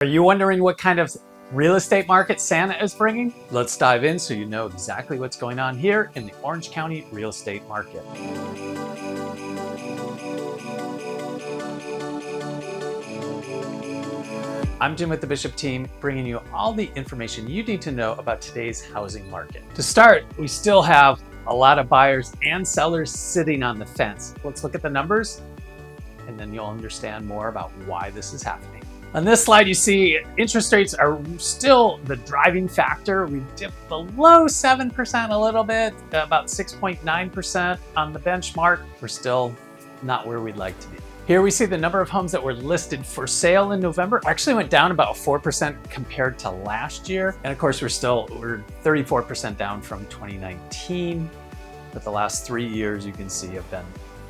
Are you wondering what kind of real estate market Santa is bringing? Let's dive in so you know exactly what's going on here in the Orange County real estate market. I'm Jim with the Bishop team, bringing you all the information you need to know about today's housing market. To start, we still have a lot of buyers and sellers sitting on the fence. Let's look at the numbers, and then you'll understand more about why this is happening. On this slide, you see interest rates are still the driving factor. We dipped below 7% a little bit, about 6.9% on the benchmark. We're still not where we'd like to be. Here we see the number of homes that were listed for sale in November actually went down about 4% compared to last year. And of course, we're 34% down from 2019. But the last 3 years, you can see, have been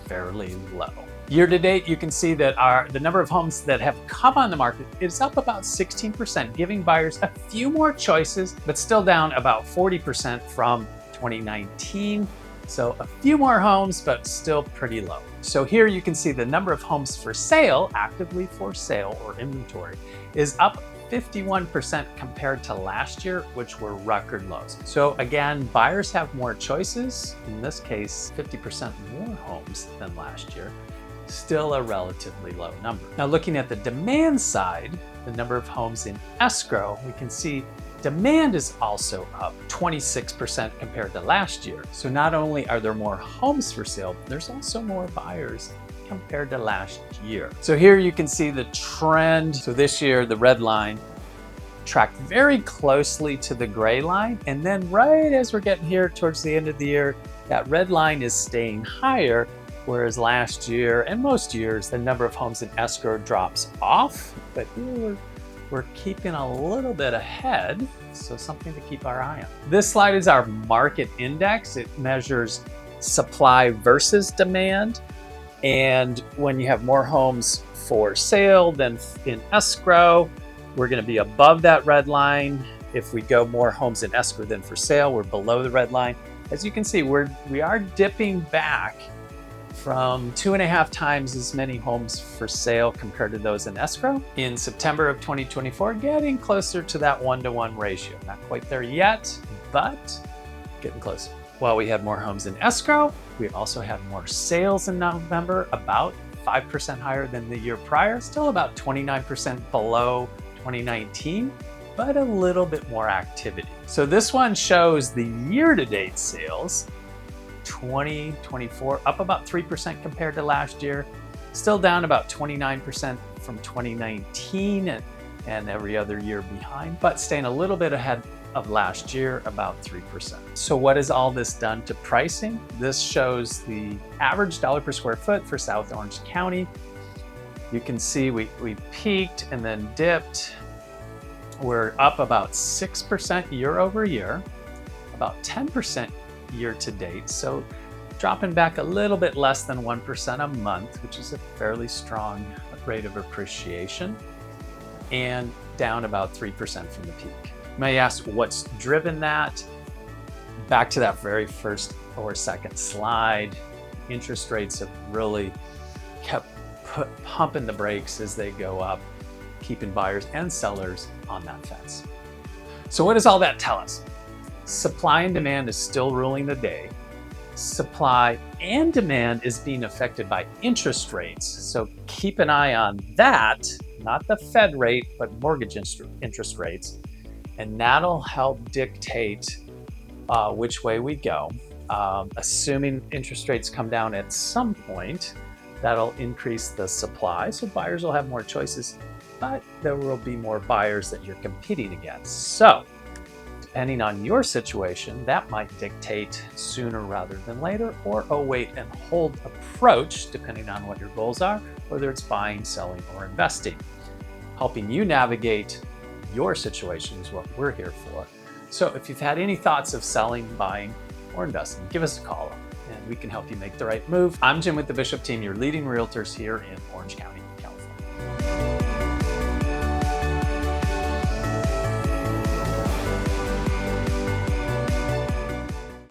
fairly low. Year to date, you can see that the number of homes that have come on the market is up about 16%, giving buyers a few more choices, but still down about 40% from 2019. So a few more homes, but still pretty low. So here you can see the number of homes for sale, actively for sale or inventory, is up 51% compared to last year, which were record lows. So again, buyers have more choices, in this case, 50% more homes than last year. Still a relatively low number. Now looking at the demand side, the number of homes in escrow, we can see demand is also up 26% compared to last year. So not only are there more homes for sale, there's also more buyers compared to last year. So here you can see the trend. So this year, the red line tracked very closely to the gray line. And then right as we're getting here towards the end of the year, that red line is staying higher. Whereas last year and most years, the number of homes in escrow drops off, but here we're keeping a little bit ahead, so something to keep our eye on. This slide is our market index. It measures supply versus demand. And when you have more homes for sale than in escrow, we're gonna be above that red line. If we go more homes in escrow than for sale, we're below the red line. As you can see, we are dipping back from 2.5 times as many homes for sale compared to those in escrow. In September of 2024, getting closer to that 1-to-1 ratio. Not quite there yet, but getting closer. While we had more homes in escrow, we also had more sales in November, about 5% higher than the year prior, still about 29% below 2019, but a little bit more activity. So this one shows the year-to-date sales. 2024 up about 3% compared to last year, still down about 29% from 2019 and every other year behind, but staying a little bit ahead of last year, about 3%. So what has all this done to pricing? This shows the average dollar per square foot for South Orange County. You can see we peaked and then dipped. We're up about 6% year over year, about 10% year to date, so dropping back a little bit less than 1% a month, which is a fairly strong rate of appreciation, and down about 3% from the peak. You may ask what's driven that? Back to that very first or second slide, interest rates have really kept pumping the brakes as they go up, keeping buyers and sellers on that fence. So what does all that tell us? Supply and demand is still ruling the day. Supply and demand is being affected by interest rates. So keep an eye on that, not the Fed rate, but mortgage interest rates. And that'll help dictate which way we go. Assuming interest rates come down at some point, that'll increase the supply. So buyers will have more choices, but there will be more buyers that you're competing against. So depending on your situation, that might dictate sooner rather than later, or a wait and hold approach, depending on what your goals are, whether it's buying, selling, or investing. Helping you navigate your situation is what we're here for. So if you've had any thoughts of selling, buying, or investing, give us a call and we can help you make the right move. I'm Jim with the Bishop team, your leading realtors here in Orange County.